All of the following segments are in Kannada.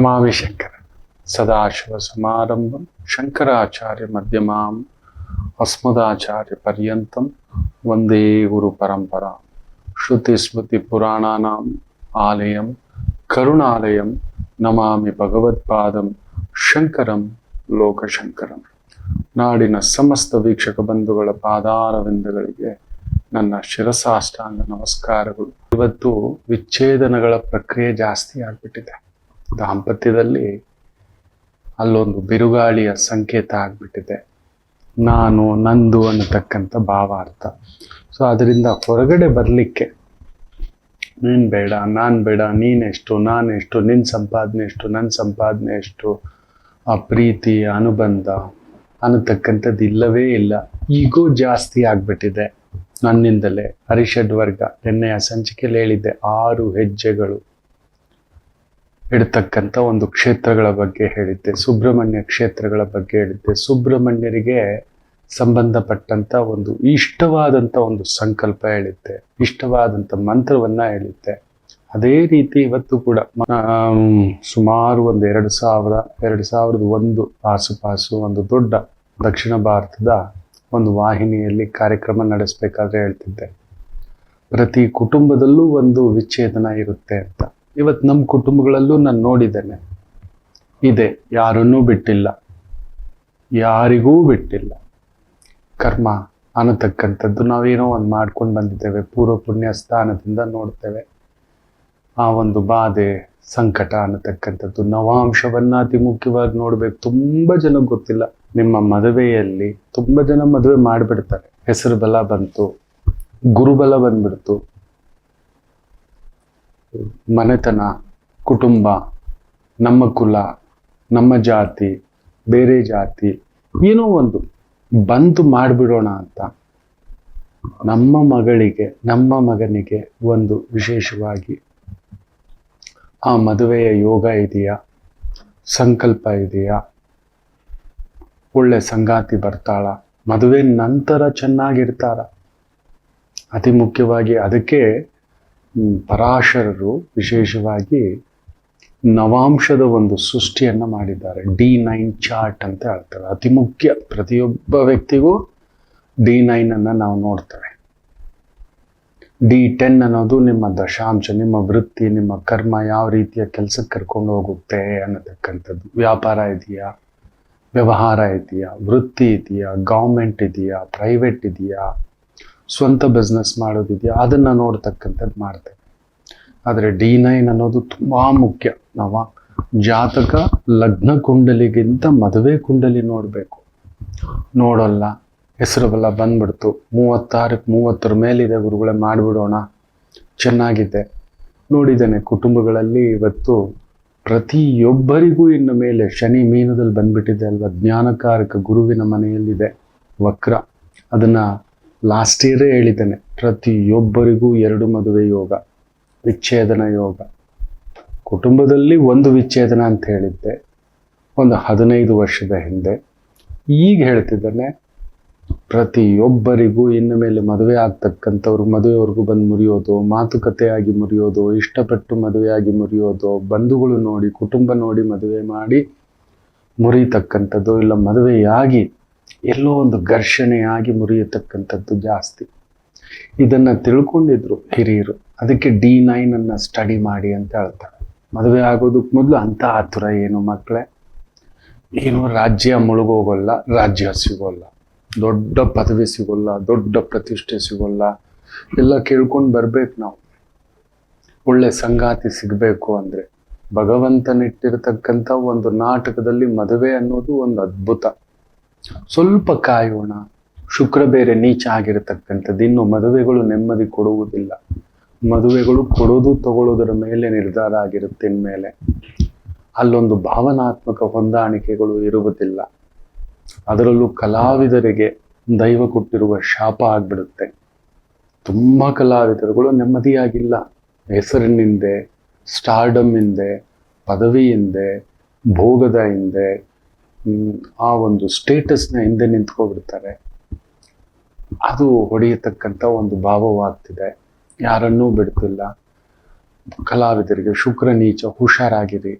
ನಮಾಮಿ ಶಂಕರ ಸದಾಶಿವ ಸಮಾರಂಭಂ ಶಂಕರಾಚಾರ್ಯ ಮಧ್ಯಮಾಂ ಅಸ್ಮದಾಚಾರ್ಯ ಪರ್ಯಂತಂ ವಂದೇ ಗುರು ಪರಂಪರಾ ಶ್ರುತಿ ಸ್ಮೃತಿ ಪುರಾಣಾನಾಂ ಆಲಯಂ ಕರುಣಾಲಯಂ ನಮಾಮಿ ಭಗವತ್ಪಾದಂ ಶಂಕರಂ ಲೋಕಶಂಕರಂ. ನಾಡಿನ ಸಮಸ್ತ ವೀಕ್ಷಕ ಬಂಧುಗಳ ಪಾದಾರವಿಂದಗಳಿಗೆ ನನ್ನ ಶಿರಸಾಷ್ಟಾಂಗ ನಮಸ್ಕಾರಗಳು. ಇವತ್ತು ವಿಚ್ಛೇದನಗಳ ಪ್ರಕ್ರಿಯೆ ಜಾಸ್ತಿ ಆಗ್ಬಿಟ್ಟಿದೆ. ದಾಂಪತ್ಯದಲ್ಲಿ ಅಲ್ಲೊಂದು ಬಿರುಗಾಳಿಯ ಸಂಕೇತ ಆಗ್ಬಿಟ್ಟಿದೆ. ನಾನು ನಂದು ಅನ್ನತಕ್ಕಂಥ ಭಾವಾರ್ಥ. ಸೊ ಅದರಿಂದ ಹೊರಗಡೆ ಬರಲಿಕ್ಕೆ ನೀನು ಬೇಡ, ನಾನು ಬೇಡ, ನೀನೆಷ್ಟು, ನಾನೆಷ್ಟು, ನಿನ್ನ ಸಂಪಾದನೆ ಎಷ್ಟು, ನನ್ನ ಸಂಪಾದನೆ ಎಷ್ಟು, ಆ ಪ್ರೀತಿ ಅನುಬಂಧ ಅನ್ನತಕ್ಕಂಥದ್ದು ಇಲ್ಲವೇ ಇಲ್ಲ. ಈಗೋ ಜಾಸ್ತಿ ಆಗ್ಬಿಟ್ಟಿದೆ ನನ್ನಿಂದಲೇ. ಅರಿಷಡ್ ವರ್ಗ ಎಣ್ಣೆಯ ಸಂಚಿಕೆಯಲ್ಲಿ ಹೇಳಿದ್ದೆ, 6 ಹೆಜ್ಜೆಗಳು ಇಡ್ತಕ್ಕಂಥ ಒಂದು ಕ್ಷೇತ್ರಗಳ ಬಗ್ಗೆ ಹೇಳಿದ್ದೆ, ಸುಬ್ರಹ್ಮಣ್ಯ ಕ್ಷೇತ್ರಗಳ ಬಗ್ಗೆ ಹೇಳಿದ್ದೆ. ಸುಬ್ರಹ್ಮಣ್ಯರಿಗೆ ಸಂಬಂಧಪಟ್ಟಂತ ಒಂದು ಇಷ್ಟವಾದಂಥ ಒಂದು ಸಂಕಲ್ಪ ಹೇಳಿದ್ದೆ, ಇಷ್ಟವಾದಂಥ ಮಂತ್ರವನ್ನ ಹೇಳಿದ್ದೆ. ಅದೇ ರೀತಿ ಇವತ್ತು ಕೂಡ ಸುಮಾರು ಒಂದು 2001 ಆಸುಪಾಸು ಒಂದು ದೊಡ್ಡ ದಕ್ಷಿಣ ಭಾರತದ ಒಂದು ವಾಹಿನಿಯಲ್ಲಿ ಕಾರ್ಯಕ್ರಮ ನಡೆಸಬೇಕಾದ್ರೆ ಹೇಳ್ತಿದ್ದೆ, ಪ್ರತಿ ಕುಟುಂಬದಲ್ಲೂ ಒಂದು ವಿಚ್ಛೇದನ ಇರುತ್ತೆ ಅಂತ. ಇವತ್ತು ನಮ್ಮ ಕುಟುಂಬಗಳಲ್ಲೂ ನಾನು ನೋಡಿದ್ದೇನೆ, ಇದೆ. ಯಾರನ್ನೂ ಬಿಟ್ಟಿಲ್ಲ, ಯಾರಿಗೂ ಬಿಟ್ಟಿಲ್ಲ. ಕರ್ಮ ಅನ್ನತಕ್ಕಂಥದ್ದು ನಾವೇನೋ ಒಂದು ಮಾಡ್ಕೊಂಡು ಬಂದಿದ್ದೇವೆ, ಪೂರ್ವ ಪುಣ್ಯ ಸ್ಥಾನದಿಂದ ನೋಡ್ತೇವೆ. ಆ ಒಂದು ಬಾಧೆ ಸಂಕಟ ಅನ್ನತಕ್ಕಂಥದ್ದು ನವಾಂಶವನ್ನ ಅತಿ ಮುಖ್ಯವಾಗಿ ನೋಡ್ಬೇಕು. ತುಂಬಾ ಜನ ಗೊತ್ತಿಲ್ಲ. ನಿಮ್ಮ ಮದುವೆಯಲ್ಲಿ ತುಂಬಾ ಜನ ಮದುವೆ ಮಾಡಿಬಿಡ್ತಾರೆ, ಹೆಸರು ಬಲ ಬಂತು, ಗುರುಬಲ ಬಂದ್ಬಿಡ್ತು, ಮನೆತನ, ಕುಟುಂಬ, ನಮ್ಮ ಕುಲ, ನಮ್ಮ ಜಾತಿ, ಬೇರೆ ಜಾತಿ, ಏನೋ ಒಂದು ಬಂತು ಮಾಡಿಬಿಡೋಣ ಅಂತ. ನಮ್ಮ ಮಗಳಿಗೆ, ನಮ್ಮ ಮಗನಿಗೆ ಒಂದು ವಿಶೇಷವಾಗಿ ಆ ಮದುವೆಯ ಯೋಗ ಇದೆಯಾ, ಸಂಕಲ್ಪ ಇದೆಯಾ, ಒಳ್ಳೆ ಸಂಗಾತಿ ಬರ್ತಾಳ, ಮದುವೆ ನಂತರ ಚೆನ್ನಾಗಿರ್ತಾರ. ಅತಿ ಮುಖ್ಯವಾಗಿ ಅದಕ್ಕೆ ಪರಾಶರರು ವಿಶೇಷವಾಗಿ ನವಾಂಶದ ಒಂದು ಸೃಷ್ಟಿಯನ್ನ ಮಾಡಿದ್ದಾರೆ. D9 ಚಾರ್ಟ್ ಅಂತ ಹೇಳ್ತಾರೆ. ಅತಿ ಮುಖ್ಯ, ಪ್ರತಿಯೊಬ್ಬ ವ್ಯಕ್ತಿಗೂ D9 ಅನ್ನ ನಾವು ನೋಡ್ತೇವೆ. D10 ಅನ್ನೋದು ನಿಮ್ಮ ದಶಾಂಶ, ನಿಮ್ಮ ವೃತ್ತಿ, ನಿಮ್ಮ ಕರ್ಮ ಯಾವ ರೀತಿಯ ಕೆಲಸಕ್ಕೆ ಕರ್ಕೊಂಡು ಹೋಗುತ್ತೆ ಅನ್ನತಕ್ಕಂಥದ್ದು. ವ್ಯಾಪಾರ ಇದೆಯಾ, ವ್ಯವಹಾರ ಇದೆಯಾ, ವೃತ್ತಿ ಇದೆಯಾ, ಗೌರ್ಮೆಂಟ್ ಇದೆಯಾ, ಪ್ರೈವೇಟ್ ಇದೆಯಾ, ಸ್ವಂತ ಬಿಸ್ನೆಸ್ ಮಾಡೋದಿದೆಯಾ, ಅದನ್ನ ನೋಡ್ತಕ್ಕಂಥದ್ದು ಮಾಡ್ತೇವೆ. ಆದರೆ D9 ಅನ್ನೋದು ತುಂಬಾ ಮುಖ್ಯ. ನಾವು ಜಾತಕ ಲಗ್ನ ಕುಂಡಲಿಗಿಂತ ಮದುವೆ ಕುಂಡಲಿ ನೋಡಬೇಕು. ನೋಡಲ್ಲ, ಹೆಸರು ಬಲ ಬಂದ್ಬಿಡ್ತು, 30 ಮೇಲಿದೆ ಗುರುಗಳೇ, ಮಾಡಿಬಿಡೋಣ, ಚೆನ್ನಾಗಿದೆ. ನೋಡಿದ್ದೇನೆ ಕುಟುಂಬಗಳಲ್ಲಿ ಇವತ್ತು ಪ್ರತಿಯೊಬ್ಬರಿಗೂ ಇನ್ನು ಮೇಲೆ ಶನಿ ಮೀನದಲ್ಲಿ ಬಂದ್ಬಿಟ್ಟಿದೆ ಅಲ್ವಾ. ಜ್ಞಾನಕಾರಕ ಗುರುವಿನ ಮನೆಯಲ್ಲಿದೆ ವಕ್ರ. ಅದನ್ನ ಲಾಸ್ಟ್ ಇಯರೇ ಹೇಳಿದ್ದೇನೆ, ಪ್ರತಿಯೊಬ್ಬರಿಗೂ 2 ಮದುವೆ ಯೋಗ, ವಿಚ್ಛೇದನ ಯೋಗ. ಕುಟುಂಬದಲ್ಲಿ ಒಂದು ವಿಚ್ಛೇದನ ಅಂತ ಹೇಳಿದ್ದೆ ಒಂದು 15 ವರ್ಷದ ಹಿಂದೆ. ಈಗ ಹೇಳ್ತಿದ್ದಾನೆ, ಪ್ರತಿಯೊಬ್ಬರಿಗೂ ಇನ್ನು ಮೇಲೆ ಮದುವೆ ಆಗ್ತಕ್ಕಂಥವ್ರು ಮದುವೆವರೆಗೂ ಬಂದು ಮುರಿಯೋದು, ಮಾತುಕತೆಯಾಗಿ ಮುರಿಯೋದು, ಇಷ್ಟಪಟ್ಟು ಮದುವೆಯಾಗಿ ಮುರಿಯೋದು, ಬಂಧುಗಳು ನೋಡಿ, ಕುಟುಂಬ ನೋಡಿ ಮದುವೆ ಮಾಡಿ ಮುರಿಯತಕ್ಕಂಥದ್ದು, ಇಲ್ಲ ಮದುವೆಯಾಗಿ ಎಲ್ಲೋ ಒಂದು ಘರ್ಷಣೆಯಾಗಿ ಮುರಿಯತಕ್ಕಂಥದ್ದು ಜಾಸ್ತಿ. ಇದನ್ನ ತಿಳ್ಕೊಂಡಿದ್ರು ಹಿರಿಯರು. ಅದಕ್ಕೆ D9 ಅನ್ನ ಸ್ಟಡಿ ಮಾಡಿ ಅಂತ ಹೇಳ್ತಾರೆ. ಮದುವೆ ಆಗೋದಕ್ಕೆ ಮೊದಲು ಅಂತ ಆತುರ ಏನು ಮಕ್ಕಳೇ, ಏನು ರಾಜ್ಯ ಮುಳುಗೋಗಲ್ಲ, ರಾಜ್ಯ ಸಿಗೋಲ್ಲ, ದೊಡ್ಡ ಪದವಿ ಸಿಗೋಲ್ಲ, ದೊಡ್ಡ ಪ್ರತಿಷ್ಠೆ ಸಿಗೋಲ್ಲ, ಎಲ್ಲ ಕೇಳ್ಕೊಂಡು ಬರ್ಬೇಕು ನಾವು. ಒಳ್ಳೆ ಸಂಗಾತಿ ಸಿಗಬೇಕು ಅಂದ್ರೆ ಭಗವಂತನಿಟ್ಟಿರತಕ್ಕಂಥ ಒಂದು ನಾಟಕದಲ್ಲಿ ಮದುವೆ ಅನ್ನೋದು ಒಂದು ಅದ್ಭುತ. ಸ್ವಲ್ಪ ಕಾಯೋಣ. ಶುಕ್ರ ಬೇರೆ ನೀಚ ಆಗಿರತಕ್ಕಂಥದ್ದು. ಇನ್ನು ಮದುವೆಗಳು ನೆಮ್ಮದಿ ಕೊಡುವುದಿಲ್ಲ. ಮದುವೆಗಳು ಕೊಡೋದು ತಗೊಳ್ಳೋದರ ಮೇಲೆ ನಿರ್ಧಾರ ಆಗಿರುತ್ತೆ. ಇನ್ಮೇಲೆ ಅಲ್ಲೊಂದು ಭಾವನಾತ್ಮಕ ಹೊಂದಾಣಿಕೆಗಳು ಇರುವುದಿಲ್ಲ. ಅದರಲ್ಲೂ ಕಲಾವಿದರಿಗೆ ದೈವ ಕೊಟ್ಟಿರುವ ಶಾಪ ಆಗ್ಬಿಡುತ್ತೆ. ತುಂಬಾ ಕಲಾವಿದರುಗಳು ನೆಮ್ಮದಿಯಾಗಿಲ್ಲ. ಹೆಸರಿನಿಂದೆ, ಸ್ಟಾರ್ಡಮ್ ಹಿಂದೆ, ಪದವಿ ಹಿಂದೆ, ಭೋಗದ ಹಿಂದೆ, ಆ ಒಂದು ಸ್ಟೇಟಸ್ನ ಹಿಂದೆ ನಿಂತ್ಕೊಬಿಡ್ತಾರೆ. ಅದು ಹೊಡೆಯತಕ್ಕಂಥ ಒಂದು ಭಾವವಾಗ್ತಿದೆ. ಯಾರನ್ನೂ ಬಿಡ್ತಿಲ್ಲ. ಕಲಾವಿದರಿಗೆ ಶುಕ್ರ ನೀಚ, ಹುಷಾರಾಗಿರಿ.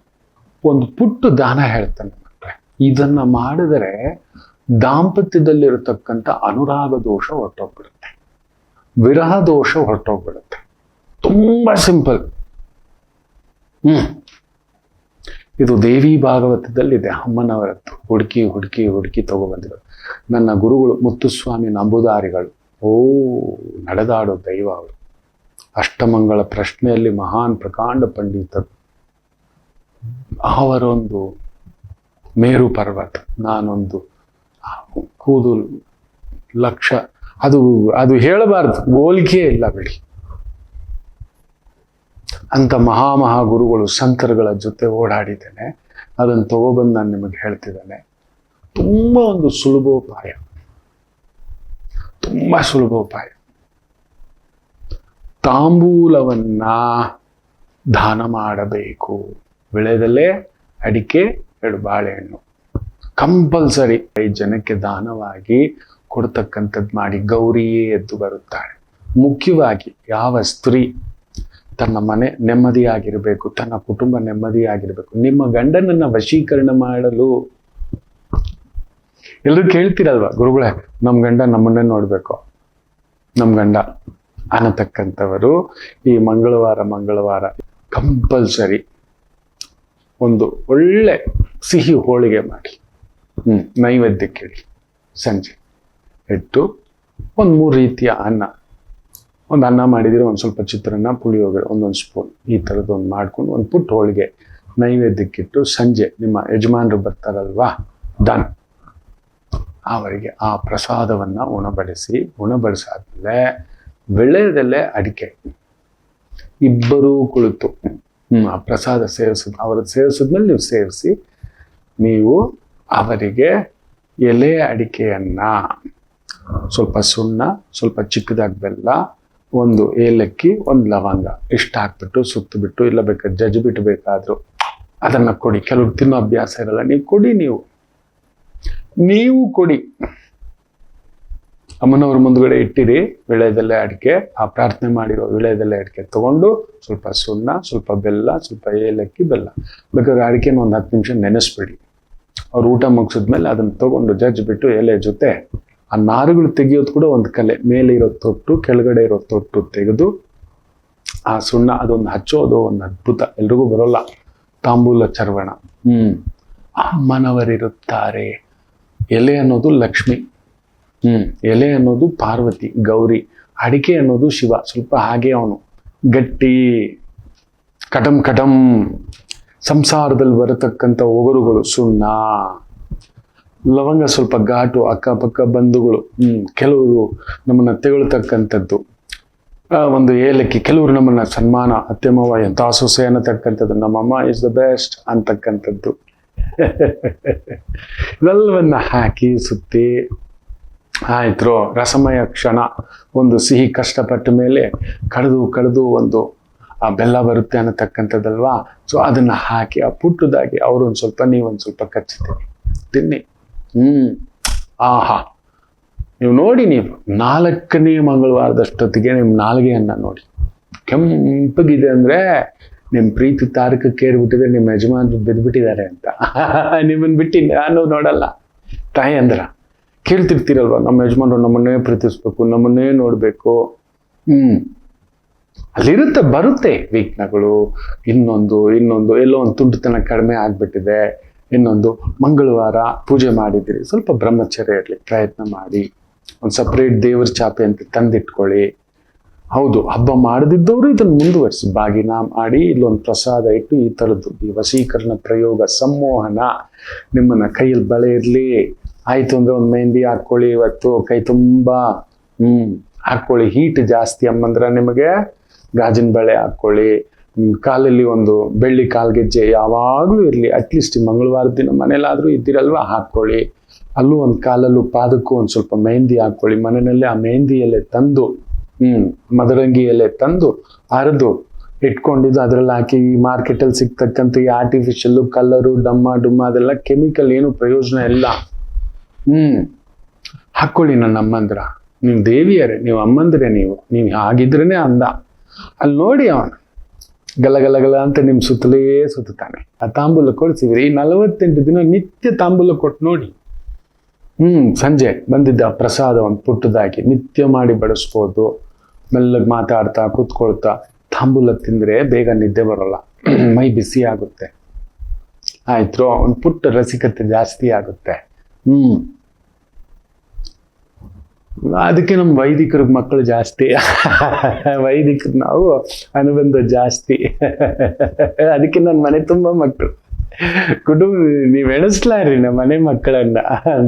ಒಂದು ಪುಟ್ಟು ದಾನ ಹೇಳ್ತಾನೆ ಮಕ್ಕಳೇ. ಇದನ್ನ ಮಾಡಿದರೆ ದಾಂಪತ್ಯದಲ್ಲಿರತಕ್ಕಂಥ ಅನುರಾಗ ದೋಷ ಹೊರಟೋಗ್ಬಿಡುತ್ತೆ, ವಿರಹ ದೋಷ ಹೊರಟೋಗ್ಬಿಡುತ್ತೆ. ತುಂಬಾ ಸಿಂಪಲ್. ಇದು ದೇವಿ ಭಾಗವತದಲ್ಲಿದೆ. ಅಮ್ಮನವರದ್ದು ಹುಡುಕಿ ಹುಡುಕಿ ಹುಡುಕಿ ತಗೊಬಂದಿರೋದು. ನನ್ನ ಗುರುಗಳು ಮುತ್ತುಸ್ವಾಮಿ ನಂಬುದಾರಿಗಳು, ನಡೆದಾಡೋ ದೈವ ಅವರು. ಅಷ್ಟಮಂಗಳ ಪ್ರಶ್ನೆಯಲ್ಲಿ ಮಹಾನ್ ಪ್ರಕಾಂಡ ಪಂಡಿತರು. ಅವರೊಂದು ಮೇರು ಪರ್ವತ, ನಾನೊಂದು ಕೂದಲು ಲಕ್ಷ. ಅದು ಹೇಳಬಾರ್ದು, ಹೋಲಿಕೆ ಇಲ್ಲ ಬಿಡಿ. ಅಂತ ಮಹಾ ಗುರುಗಳು ಸಂತರುಗಳ ಜೊತೆ ಓಡಾಡಿದ್ದೇನೆ. ಅದನ್ನು ತಗೊಬಂದು ನಾನು ನಿಮಗೆ ಹೇಳ್ತಿದ್ದೇನೆ. ತುಂಬಾ ಒಂದು ಸುಲಭೋಪಾಯ, ತುಂಬಾ ಸುಲಭೋಪಾಯ. ತಾಂಬೂಲವನ್ನ ದಾನ ಮಾಡಬೇಕು. ವಿಳೆದೆಲೆ, ಅಡಿಕೆ, 2 ಬಾಳೆಹಣ್ಣು ಕಂಪಲ್ಸರಿ 5 ಜನಕ್ಕೆ ದಾನವಾಗಿ ಕೊಡ್ತಕ್ಕಂಥದ್ದು ಮಾಡಿ. ಗೌರಿಯೇ ಎದ್ದು ಬರುತ್ತಾಳೆ. ಮುಖ್ಯವಾಗಿ ಯಾವ ಸ್ತ್ರೀ ತನ್ನ ಮನೆ ನೆಮ್ಮದಿಯಾಗಿರ್ಬೇಕು, ತನ್ನ ಕುಟುಂಬ ನೆಮ್ಮದಿಯಾಗಿರ್ಬೇಕು, ನಿಮ್ಮ ಗಂಡನನ್ನ ವಶೀಕರಣ ಮಾಡಲು ಎಲ್ಲರೂ ಕೇಳ್ತೀರಲ್ವ, ಗುರುಗಳೇ ನಮ್ಮ ಗಂಡ ನಮ್ಮನ್ನೇ ನೋಡ್ಬೇಕು, ನಮ್ಮ ಗಂಡ ಅನ್ನತಕ್ಕಂಥವರು ಈ ಮಂಗಳವಾರ ಕಂಪಲ್ಸರಿ ಒಂದು ಒಳ್ಳೆ ಸಿಹಿ ಹೋಳಿಗೆ ಮಾಡಿ ನೈವೇದ್ಯಕ್ಕೆ ಇಡಿ. ಸಂಜೆ ಇಟ್ಟು ಒಂದು 3 ರೀತಿಯ ಅನ್ನ, ಒಂದು ಅನ್ನ ಮಾಡಿದರೆ ಒಂದು ಸ್ವಲ್ಪ ಚಿತ್ರಾನ್ನ, ಪುಳಿಯೋಗರೆ, ಒಂದೊಂದು ಸ್ಪೂನ್ ಈ ಥರದ್ದು ಒಂದು ಮಾಡ್ಕೊಂಡು ಒಂದು ಪುಟ್ಟ ಹೋಳಿಗೆ ನೈವೇದ್ಯಕ್ಕಿಟ್ಟು ಸಂಜೆ ನಿಮ್ಮ ಯಜಮಾನರು ಬರ್ತಾರಲ್ವಾ, ಡನ್, ಅವರಿಗೆ ಆ ಪ್ರಸಾದವನ್ನು ಉಣಬಡಿಸಾದ್ಮೇಲೆ ವಿಳೆದೆಲೆ, ಅಡಿಕೆ ಇಬ್ಬರೂ ಕುಳಿತು ಆ ಪ್ರಸಾದ ಅವ್ರದ್ದು ಸೇವಿಸಿದ್ಮೇಲೆ ನೀವು ಸೇವಿಸಿ, ನೀವು ಅವರಿಗೆ ಎಲೆ ಅಡಿಕೆಯನ್ನ, ಸ್ವಲ್ಪ ಸುಣ್ಣ, ಸ್ವಲ್ಪ ಚಿಕ್ಕದಾಗಿ ಬೆಲ್ಲ, 1 ಏಲಕ್ಕಿ, 1 ಲವಂಗ ಇಷ್ಟು ಹಾಕ್ಬಿಟ್ಟು ಸುತ್ತಬಿಟ್ಟು, ಇಲ್ಲ ಬೇಕಾದ್ರೆ ಜಜ್ಜಿಬಿಟ್ಟು ಬೇಕಾದರೂ ಅದನ್ನ ಕೊಡಿ. ಕೆಲವ್ರು ತಿನ್ನೋ ಅಭ್ಯಾಸ ಇರಲ್ಲ, ನೀವು ಕೊಡಿ. ನೀವು ಕೊಡಿ. ಅಮ್ಮನವ್ರ ಮುಂದ್ಗಡೆ ಇಟ್ಟಿರಿ ವಿಳೆದೆಲೆ ಅಡಿಕೆ. ಆ ಪ್ರಾರ್ಥನೆ ಮಾಡಿರೋ ವಿಳೆದೆಲೆ ಅಡಿಕೆ ತಗೊಂಡು ಸ್ವಲ್ಪ ಸುಣ್ಣ, ಸ್ವಲ್ಪ ಬೆಲ್ಲ, ಸ್ವಲ್ಪ ಏಲಕ್ಕಿ, ಬೆಲ್ಲ, ಬೇಕಾದ್ರೆ ಅಡಿಕೆನ ಒಂದು 10 ನಿಮಿಷ ನೆನೆಸ್ಬಿಡಿ. ಅವ್ರು ಊಟ ಮುಗಿಸಿದ್ಮೇಲೆ ಅದನ್ನ ತಗೊಂಡು ಜಜ್ಜಿಬಿಟ್ಟು ಎಲೆ ಜೊತೆ ಆ ನಾರುಗಳು ತೆಗೆಯೋದು ಕೂಡ ಒಂದು ಕಲೆ. ಮೇಲೆ ಇರೋ ತೊಟ್ಟು, ಕೆಳಗಡೆ ಇರೋ ತೊಟ್ಟು ತೆಗೆದು ಆ ಸುಣ್ಣ ಅದೊಂದು ಹಚ್ಚೋದು ಒಂದು ಅದ್ಭುತ. ಎಲ್ರಿಗೂ ಬರೋಲ್ಲ ತಾಂಬೂಲ ಚರ್ವಣ. ಅಮ್ಮನವರಿರುತ್ತಾರೆ. ಎಲೆ ಅನ್ನೋದು ಲಕ್ಷ್ಮಿ, ಎಲೆ ಅನ್ನೋದು ಪಾರ್ವತಿ ಗೌರಿ, ಅಡಿಕೆ ಅನ್ನೋದು ಶಿವ. ಸ್ವಲ್ಪ ಹಾಗೆ ಅವನು ಗಟ್ಟಿ ಕಟಂ ಸಂಸಾರದಲ್ಲಿ ಬರತಕ್ಕಂಥ ಒಗರುಗಳು ಸುಣ್ಣ, ಲವಂಗ ಸ್ವಲ್ಪ ಘಾಟು, ಅಕ್ಕಪಕ್ಕ ಬಂಧುಗಳು, ಕೆಲವರು ನಮ್ಮನ್ನ ತೆಗೊಳ್ತಕ್ಕಂಥದ್ದು, ಒಂದು ಏಲಕ್ಕಿ, ಕೆಲವರು ನಮ್ಮನ್ನ ಸನ್ಮಾನ, ಅತ್ತೆ ಮಾವ ಎಂಥ ಸೊಸೆ ಅನ್ನತಕ್ಕಂಥದ್ದು, ನಮ್ಮಮ್ಮ ಇಸ್ ದ ಬೆಸ್ಟ್ ಅಂತಕ್ಕಂಥದ್ದು. ಇವೆಲ್ಲವನ್ನ ಹಾಕಿ ಸುತ್ತಿ ಆಯ್ತು. ರಸಮಯ ಕ್ಷಣ, ಒಂದು ಸಿಹಿ ಕಷ್ಟಪಟ್ಟ ಮೇಲೆ ಕಳೆದು ಒಂದು ಆ ಬೆಲ್ಲ ಬರುತ್ತೆ ಅನ್ನತಕ್ಕಂಥದ್ದಲ್ವಾ. ಸೊ ಅದನ್ನ ಹಾಕಿ ಆ ಪುಟ್ಟದಾಗಿ ಅವರೊಂದು ಸ್ವಲ್ಪ, ನೀವೊಂದು ಸ್ವಲ್ಪ ಕಚ್ಚುತ್ತೀರಿ, ತಿನ್ನಿ. ಆಹಾ, ನೀವು ನೋಡಿ, ನೀವು 4ನೇ ಮಂಗಳವಾರದಷ್ಟೊತ್ತಿಗೆ ನಿಮ್ಮ ನಾಲಿಗೆಯನ್ನ ನೋಡಿ, ಕೆಂಪಗಿದೆ ಅಂದ್ರೆ ನಿಮ್ಮ ಪ್ರೀತಿ ತಾರಕಕ್ಕೆ ಏರ್ಬಿಟ್ಟಿದೆ, ನಿಮ್ಮ ಯಜಮಾನ್ರು ಬಿದ್ದುಬಿಟ್ಟಿದ್ದಾರೆ ಅಂತ. ನಿಮ್ಮನ್ನು ಬಿಟ್ಟು ನಾನು ನೋಡಲ್ಲ. ತಾಯಿ ಅಂದ್ರ ಕೇಳ್ತಿರ್ತೀರಲ್ವ, ನಮ್ಮ ಯಜಮಾನ್ರು ನಮ್ಮನ್ನೇ ಪ್ರೀತಿಸ್ಬೇಕು, ನಮ್ಮನ್ನೇ ನೋಡ್ಬೇಕು. ಅಲ್ಲಿರುತ್ತೆ, ಬರುತ್ತೆ ವಿಘ್ನಗಳು. ಇನ್ನೊಂದು ಎಲ್ಲೋ ಒಂದು ತುಂಟುತನ ಕಡಿಮೆ ಆಗ್ಬಿಟ್ಟಿದೆ. ಇನ್ನೊಂದು ಮಂಗಳವಾರ ಪೂಜೆ ಮಾಡಿದ್ದೀರಿ, ಸ್ವಲ್ಪ ಬ್ರಹ್ಮಚರ್ಯ ಇರಲಿ ಪ್ರಯತ್ನ ಮಾಡಿ. ಒಂದು ಸಪ್ರೇಟ್ ದೇವರ ಚಾಪೆ ಅಂತ ತಂದಿಟ್ಕೊಳ್ಳಿ. ಹೌದು, ಹಬ್ಬ ಮಾಡದಿದ್ದವರು ಇದನ್ನು ಮುಂದುವರಿಸಿ, ಬಾಗಿನ ಮಾಡಿ ಇಲ್ಲೊಂದು ಪ್ರಸಾದ ಇಟ್ಟು ಈ ಥರದ್ದು ಈ ವಶೀಕರಣ ಪ್ರಯೋಗ, ಸಂಮೋಹನ. ನಿಮ್ಮನ್ನ ಕೈಯಲ್ಲಿ ಬಳೆ ಇರಲಿ, ಆಯ್ತು ಅಂದ್ರೆ ಒಂದು ಮೆಹಂದಿ ಹಾಕೊಳ್ಳಿ. ಇವತ್ತು ಕೈ ತುಂಬಾ ಹಾಕೊಳ್ಳಿ. ಹೀಟ್ ಜಾಸ್ತಿ ಅಮ್ಮಂದ್ರ ನಿಮಗೆ ಗಾಜಿನ ಬಳೆ ಹಾಕೊಳ್ಳಿ. ಕಾಲಲ್ಲಿ ಒಂದು ಬೆಳ್ಳಿ ಕಾಲ್ಗೆಜ್ಜೆ ಯಾವಾಗಲೂ ಇರಲಿ. ಅಟ್ಲೀಸ್ಟ್ ಮಂಗಳವಾರದ ದಿನ ಮನೇಲಾದ್ರೂ ಇದ್ದಿರಲ್ವಾ, ಹಾಕೊಳ್ಳಿ. ಅಲ್ಲೂ ಒಂದು ಕಾಲಲ್ಲೂ ಪಾದಕ್ಕೂ ಒಂದು ಸ್ವಲ್ಪ ಮೆಹಂದಿ ಹಾಕೊಳ್ಳಿ. ಮನೆಯಲ್ಲಿ ಆ ಮೆಹಂದಿ ಎಲೆ ತಂದು ಮದರಂಗಿ ಎಲೆ ತಂದು ಅರೆದು ಇಟ್ಕೊಂಡಿದ್ದು ಅದರಲ್ಲಿ ಹಾಕಿ. ಈ ಮಾರ್ಕೆಟಲ್ಲಿ ಸಿಗ್ತಕ್ಕಂಥ ಈ ಆರ್ಟಿಫಿಷಿಯಲ್ಲು ಕಲರು ಡುಮ್ಮ ಅದೆಲ್ಲ ಕೆಮಿಕಲ್, ಏನು ಪ್ರಯೋಜನ ಇಲ್ಲ. ಹಾಕೊಳ್ಳಿ ನನ್ನ ಅಮ್ಮಂದ್ರ. ನೀವು ದೇವಿಯರೇ, ನೀವು ಅಮ್ಮಂದ್ರೆ, ನೀವು ಹಾಗಿದ್ರೇನೆ ಅಂದ. ಅಲ್ಲಿ ನೋಡಿ ಅವನು ಗಲ ಅಂತ ನಿಮ್ಮ ಸುತ್ತಲೇ ಸುತ್ತಾನೆ. ಆ ತಾಂಬೂಲ ಕೊಡ್ಸಿದ್ರಿ, ಈ 48 ದಿನ ನಿತ್ಯ ತಾಂಬೂಲ ಕೊಟ್ಟು ನೋಡಿ. ಸಂಜೆ ಬಂದಿದ್ದ ಪ್ರಸಾದ ಒಂದು ಪುಟ್ಟದಾಗಿ ನಿತ್ಯ ಮಾಡಿ ಬಡಿಸ್ಬೋದು. ಮೆಲ್ಲಗೆ ಮಾತಾಡ್ತಾ ಕೂತ್ಕೊಳ್ತಾ ತಾಂಬೂಲ ತಿಂದ್ರೆ ಬೇಗ ನಿದ್ದೆ ಬರೋಲ್ಲ, ಮೈ ಬಿಸಿ ಆಗುತ್ತೆ, ಆಯ್ತು, ಒಂದು ಪುಟ್ಟ ರಸಿಕತೆ ಜಾಸ್ತಿ ಆಗುತ್ತೆ. ಅದಕ್ಕೆ ನಮ್ಮ ವೈದಿಕರ ಮಕ್ಕಳು ಜಾಸ್ತಿ. ವೈದಿಕರು ನಾವು ಅನುಬಂಧ ಜಾಸ್ತಿ. ಅದಕ್ಕೆ ನನ್ನ ಮನೆ ತುಂಬಾ ಮಕ್ಕಳು. ಕುಟುಂಬ ನೀವ್ ಎಣಿಸ್ಲಾರಿ ನಮ್ಮ ಮನೆ ಮಕ್ಕಳನ್ನ.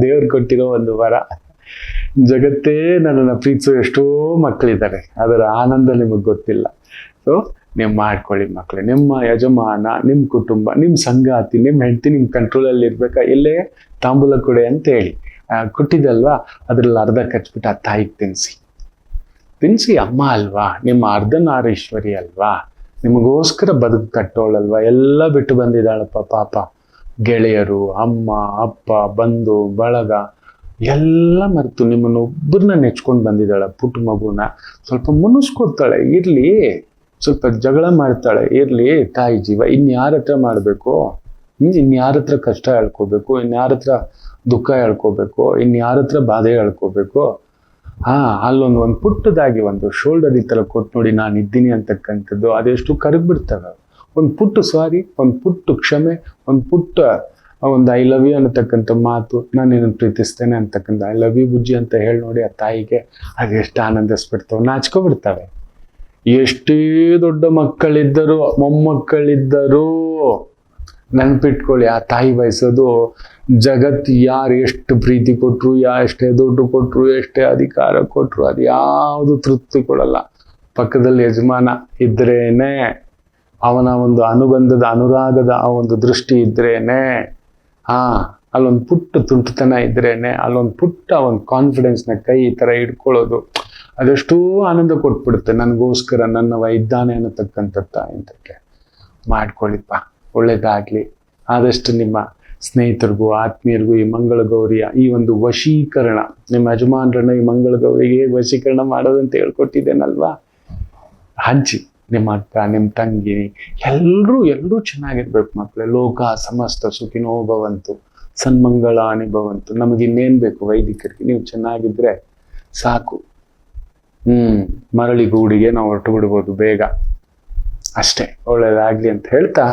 ದೇವ್ರು ಕೊಟ್ಟಿರೋ ಒಂದು ವರ. ಜಗತ್ತೇ ನನ್ನನ್ನು ಪ್ರೀತಿಸೋ ಎಷ್ಟೋ ಮಕ್ಕಳಿದ್ದಾರೆ, ಅದರ ಆನಂದ ನಿಮಗೆ ಗೊತ್ತಿಲ್ಲ. ಸೊ ನೀವು ಮಾಡ್ಕೊಳ್ಳಿ ಮಕ್ಕಳು. ನಿಮ್ಮ ಯಜಮಾನ, ನಿಮ್ಮ ಕುಟುಂಬ, ನಿಮ್ಮ ಸಂಗಾತಿ, ನಿಮ್ಮ ಹೆಂಡತಿ ನಿಮ್ಮ ಕಂಟ್ರೋಲಲ್ಲಿ ಇರ್ಬೇಕಾ? ಇಲ್ಲೇ ತಾಂಬೂಲ ಕೊಡೆ ಅಂತ ಹೇಳಿ ಕೊಟ್ಟಿದ್ದಲ್ವಾ, ಅದ್ರಲ್ಲಿ ಅರ್ಧ ಕಚ್ಬಿಟ್ಟು ಆ ತಾಯಿಗೆ ತಿನ್ಸಿ. ಅಮ್ಮ ಅಲ್ವಾ, ನಿಮ್ಮ ಅರ್ಧನಾರೀಶ್ವರಿ ಅಲ್ವಾ, ನಿಮಗೋಸ್ಕರ ಬದುಕು ಕಟ್ಟೋಳಲ್ವಾ, ಎಲ್ಲ ಬಿಟ್ಟು ಬಂದಿದ್ದಾಳಪ್ಪ ಪಾಪ. ಗೆಳೆಯರು, ಅಮ್ಮ, ಅಪ್ಪ, ಬಂಧು ಬಳಗ ಎಲ್ಲ ಮರೆತು ನಿಮ್ಮನ್ನು ಒಬ್ಬರನ್ನ ನೆಚ್ಕೊಂಡು ಬಂದಿದ್ದಾಳೆ. ಪುಟ್ಟ ಮಗುನ ಸ್ವಲ್ಪ ಮುನಿಸ್ಕೊತಾಳೆ, ಇರ್ಲಿ, ಸ್ವಲ್ಪ ಜಗಳ ಮಾಡ್ತಾಳೆ, ಇರ್ಲಿ. ತಾಯಿ ಜೀವ ಇನ್ಯಾರ ಹತ್ರ ಮಾಡಬೇಕು? ಇನ್ಯಾರ ಹತ್ರ ಕಷ್ಟ ಹೇಳ್ಕೋಬೇಕು? ಇನ್ಯಾರ ಹತ್ರ ದುಃಖ ಹೇಳ್ಕೋಬೇಕು? ಇನ್ಯಾರ ಹತ್ರ ಬಾಧೆ ಹೇಳ್ಕೋಬೇಕು? ಅಲ್ಲೊಂದು ಪುಟ್ಟದಾಗಿ ಒಂದು ಶೋಲ್ಡರ್ ಈ ಥರ ಕೊಟ್ಟು ನೋಡಿ, ನಾನು ಇದ್ದೀನಿ ಅಂತಕ್ಕಂಥದ್ದು ಅದೆಷ್ಟು ಕರಗ್ಬಿಡ್ತವೆ. ಒಂದು ಪುಟ್ಟ ಸಾರಿ, ಒಂದು ಪುಟ್ಟ ಕ್ಷಮೆ, ಒಂದು ಪುಟ್ಟ ಒಂದು ಐ ಲವ್ ಯು ಅನ್ನತಕ್ಕಂಥ ಮಾತು, ನಾನು ನಿನ್ನನ್ನು ಪ್ರೀತಿಸ್ತೇನೆ ಅಂತಕ್ಕಂಥ ಐ ಲವ್ ಯು ಬುಜ್ಜಿ ಅಂತ ಹೇಳಿ ನೋಡಿ, ಆ ತಾಯಿಗೆ ಅದೆಷ್ಟು ಆನಂದಿಸ್ಬಿಡ್ತವೆ, ನಾಚ್ಕೊಬಿಡ್ತವೆ. ಎಷ್ಟೇ ದೊಡ್ಡ ಮಕ್ಕಳಿದ್ದರೂ, ಮೊಮ್ಮಕ್ಕಳಿದ್ದರೂ ನೆನಪಿಟ್ಕೊಳ್ಳಿ, ಆ ತಾಯಿ ಬಯಸೋದು ಜಗತ್ತು ಯಾರು ಎಷ್ಟು ಪ್ರೀತಿ ಕೊಟ್ಟರು, ಎಷ್ಟೇ ದುಡ್ಡು ಕೊಟ್ಟರು, ಎಷ್ಟೇ ಅಧಿಕಾರ ಕೊಟ್ಟರು, ಅದು ಯಾವುದು ತೃಪ್ತಿ ಕೊಡಲ್ಲ. ಪಕ್ಕದಲ್ಲಿ ಯಜಮಾನ ಇದ್ರೇನೆ, ಅವನ ಒಂದು ಅನುಬಂಧದ ಅನುರಾಗದ ಆ ಒಂದು ದೃಷ್ಟಿ ಇದ್ರೇನೆ, ಅಲ್ಲೊಂದು ಪುಟ್ಟ ತುಂಟತನ ಇದ್ರೇನೆ, ಅಲ್ಲೊಂದು ಪುಟ್ಟ ಒಂದು ಕಾನ್ಫಿಡೆನ್ಸ್ನ ಕೈ ಈ ಥರ ಹಿಡ್ಕೊಳ್ಳೋದು ಅದೆಷ್ಟೋ ಆನಂದ ಕೊಟ್ಬಿಡುತ್ತೆ. ನನಗೋಸ್ಕರ ನನ್ನವ ಇದ್ದಾನೆ ಅನ್ನತಕ್ಕಂಥ ತಾಯಿ. ಮಾಡ್ಕೊಳ್ಳಿಪ್ಪ, ಒಳ್ಳೇದಾಗ್ಲಿ. ಆದಷ್ಟು ನಿಮ್ಮ ಸ್ನೇಹಿತರಿಗೂ ಆತ್ಮೀಯರಿಗೂ ಈ ಮಂಗಳಗೌರಿಯ ಈ ಒಂದು ವಶೀಕರಣ, ನಿಮ್ಮ ಯಜಮಾನರನ್ನ ಈ ಮಂಗಳಗೌರಿಗೆ ಹೇಗೆ ವಶೀಕರಣ ಮಾಡೋದಂತ ಹೇಳ್ಕೊಟ್ಟಿದ್ದೇನಲ್ವಾ, ಹಂಚಿ. ನಿಮ್ಮ ಅಕ್ಕ, ನಿಮ್ಮ ತಂಗಿ, ಎಲ್ಲರೂ ಚೆನ್ನಾಗಿರ್ಬೇಕು ಮಕ್ಕಳೇ. ಲೋಕ ಸಮಸ್ತ ಸುಖಿನೋ ಭವಂತು, ಸನ್ಮಂಗಳಾನಿ ಭವಂತು. ನಮಗಿನ್ನೇನು ಬೇಕು ವೈದಿಕರಿಗೆ? ನೀವು ಚೆನ್ನಾಗಿದ್ರೆ ಸಾಕು. ಮರಳಿ ಗೂಡಿಗೆ ನಾವು ಹೊರಟು ಬಿಡ್ಬೋದು ಬೇಗ. ಅಷ್ಟೇ, ಒಳ್ಳೇದಾಗ್ಲಿ ಅಂತ ಹೇಳ್ತಾ